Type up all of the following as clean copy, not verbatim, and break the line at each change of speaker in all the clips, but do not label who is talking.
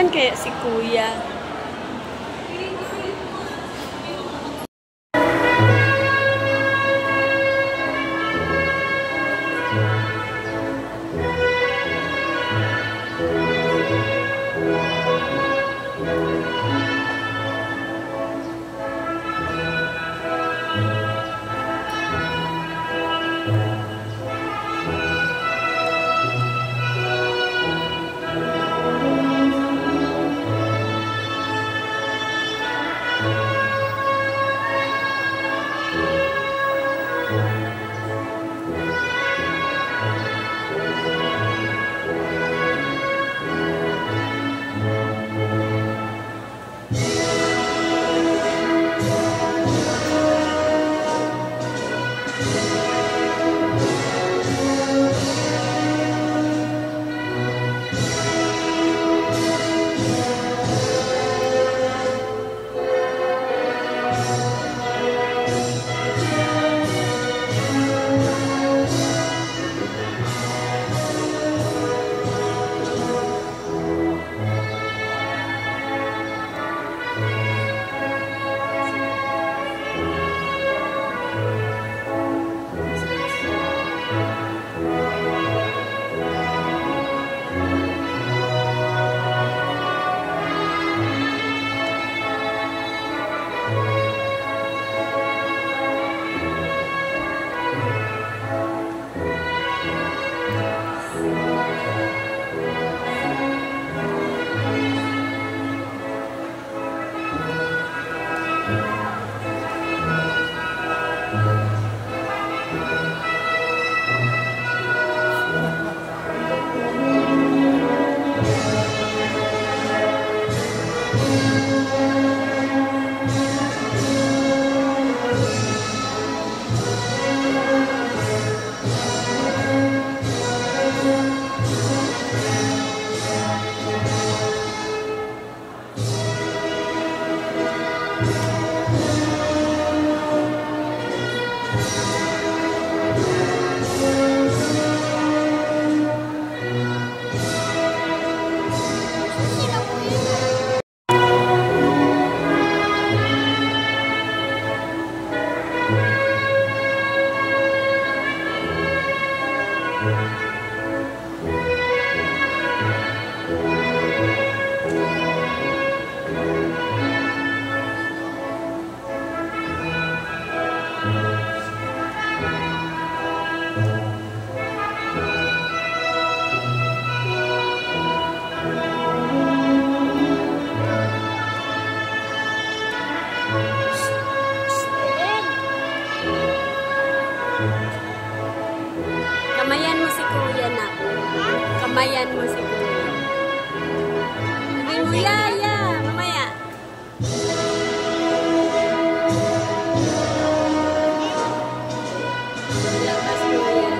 Nasaan kaya si Kuya? Kamayan mo si Kuya na. Kamayan mo si Kuya. Sabihin mo, Yaya, mamaya. Lakas Kuya.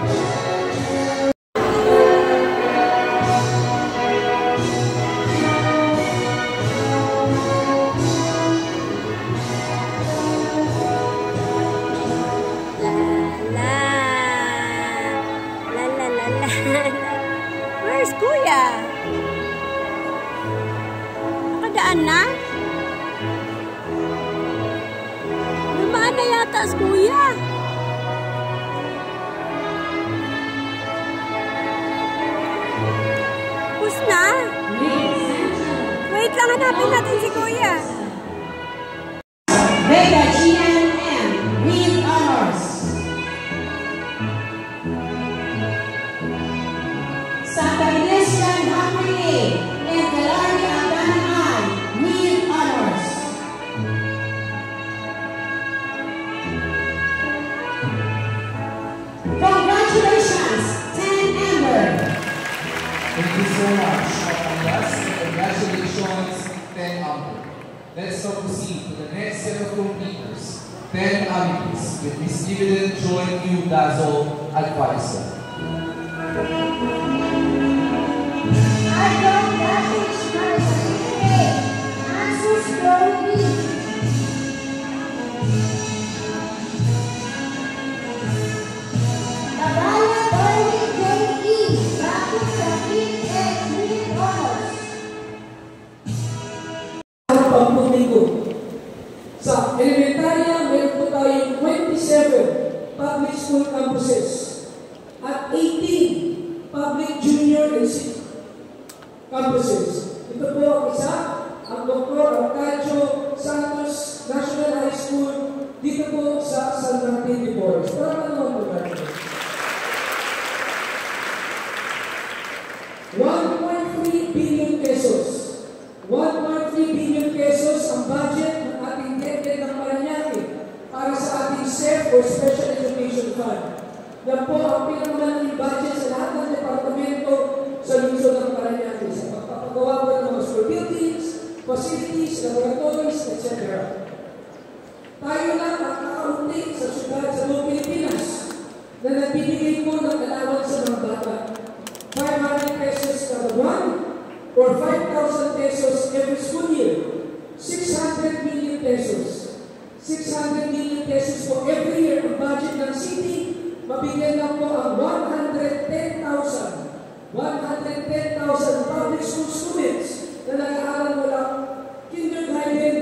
Where's Kuya? Nakadaan na? Dumaan na yata si Kuya. Pus na? Wait lang, hanapin natin si Kuya.
Vega GNM with honors. Santa Iglesia Humphrey and Delaria Dananay with honors. Congratulations, 10 Amber.
Thank you so much, Yes, congratulations, 10 Amber. Let's now proceed to the next set of competitors, 10 Amigos, with Miss Dividend Joy Q. Dazzle Advisor.
I don't message my spirit. Answers slowly. Kabaya Darwin J.E. Bakit sa 3 and 3 honors.
elementarya, meron po tayong 27 public school campuses at 18 public junior and senior campuses. Ito po ang isa, ang Dr. Arcadio Santos National High School dito po sa San Martin de Porres. Para naman po natin. 1.3 billion pesos. 1.3 billion pesos ang budget ng ating DepEd ng Parañaque para sa ating SEF or Special Education Fund. Yan po ang pinakamalaking budget sa lahat ng departamento sa lungsod ng Parañaque sa pagpapagawa po ng mga school buildings, facilities, laboratories, etc. Tayo lang ang kakaunti sa syudad sa buong Pilipinas na nagbibigay po ng allowance sa mga bata. 500 pesos kada buwan or 5,000 pesos every school year. 600 million pesos. 600 million pesos for every year ang budget ng city. Mabigyan lang po ang 110,000 public school students na nag-aaral mula kindergarten,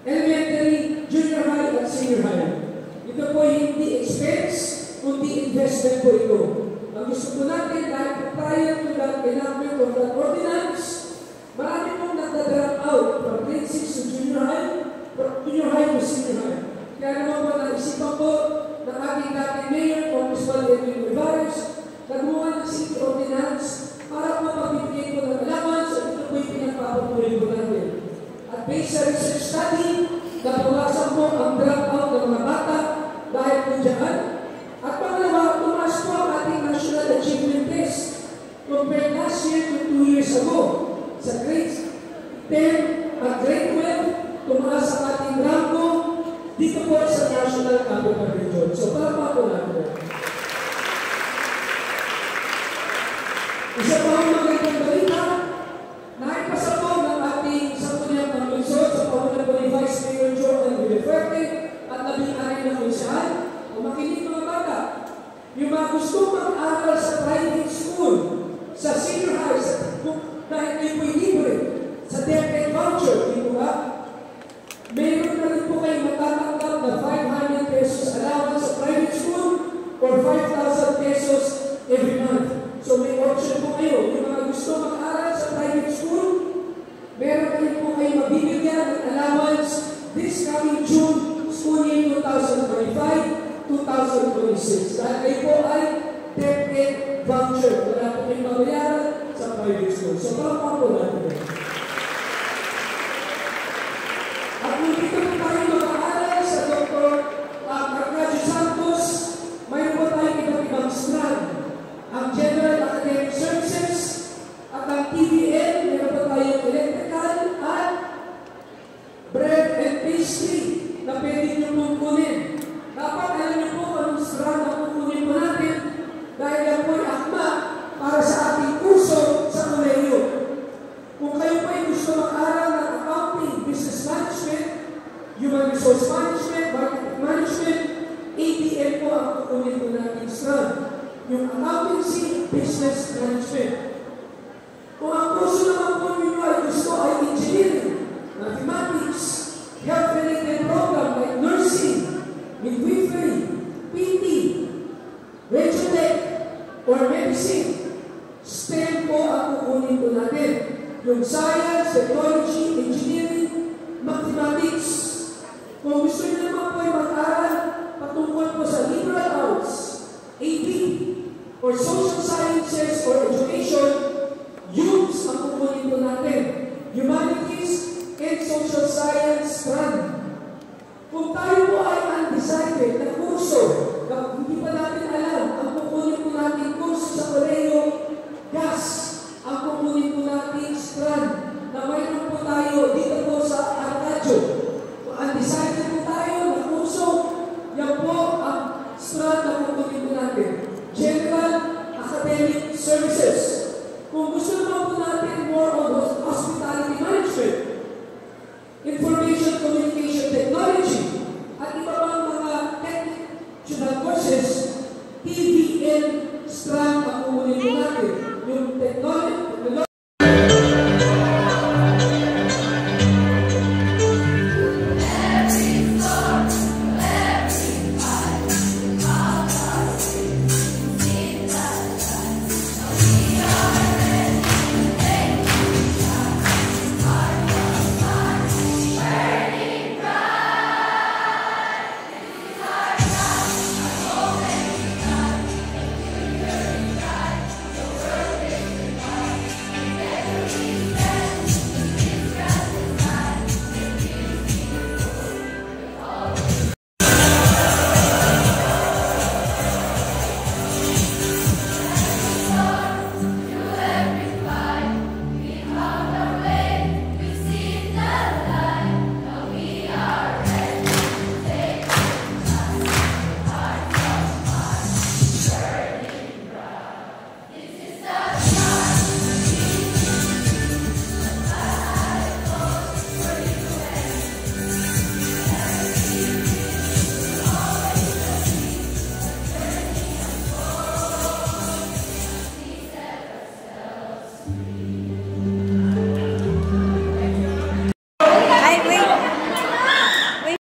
elementary, junior high at senior high. Ito po hindi expense, kundi investment po ito. Ang gusto po natin, dahil prior to that enactment of that ordinance, marami pong nagda-drop out from grade 6 to junior high to senior high. Kaya naman po naisipan po ng ating dating mayor, Congressman Edwin Olivares, na gumawa ng city ordinance para po magbibigay po ng allowance at ito po yung pinagpapatuloy po natin. At based sa research study, nabawasan po ang drop out ng mga bata dahil po dyan. At pangalawa, tumaas po ang ating National Achievement Test compared last year to 2 years ago. Sa grade 10 at grade 12, tumaas ang ating rango dito po sa National Capital Region. So, para po natin. Isa pa ang magandang balita, naipasa po ng ating sangguniang panglunsod sa pangunan po ni Vice Mayor Jordan Villaferte at labing-anim na konsyal. O makinig mga bata, yung mga gusto mag-aral sa private school, sa senior high, dahil kayo po'y libre, sa DepEd voucher, di ba? Meron na rin po kayo matatanggap na 500 pesos allowance sa private school or 5,000 pesos every month. So may option po kayo. Yung mga gusto mag-aral sa private school, meron na rin po kayo mabibigyan ng allowance this coming June, school year 2025-2026. Dahil kayo po ay DepEd voucher. Wala po kayong mabayaran sa private school. So para po natin. At kung dito po tayo mag-aaral sa Dr. Arcadio Santos, mayroon po tayong iba't-ibang strand. Ang General Academic Services at ang TVN, meron po tayong electrical at bread and pastry na pwede nyo pong kunin. Dapat alam nyo po anong strand na kukunin po natin dahil yan po ay akma para sa ating kurso sa kolehiyo. Kung kayo po ay gusto mag-aral ng accounting, business management, human resource management, marketing management, ATM po ang kukunin po natin strand. Yung accountancy, business management. Kung ang kurso naman po ninyo ay gusto ay engineering, mathematics, health-related program like nursing, midwifery, PT, radiotech, or medicine, STEM po ang kukunin po natin. Yung science, technology, engineering, mathematics. Kung gusto nyo naman po ay mag-aral patungkol po sa liberal arts, AP, or social sciences or education, yun ang kukunin po natin. Humanities and social science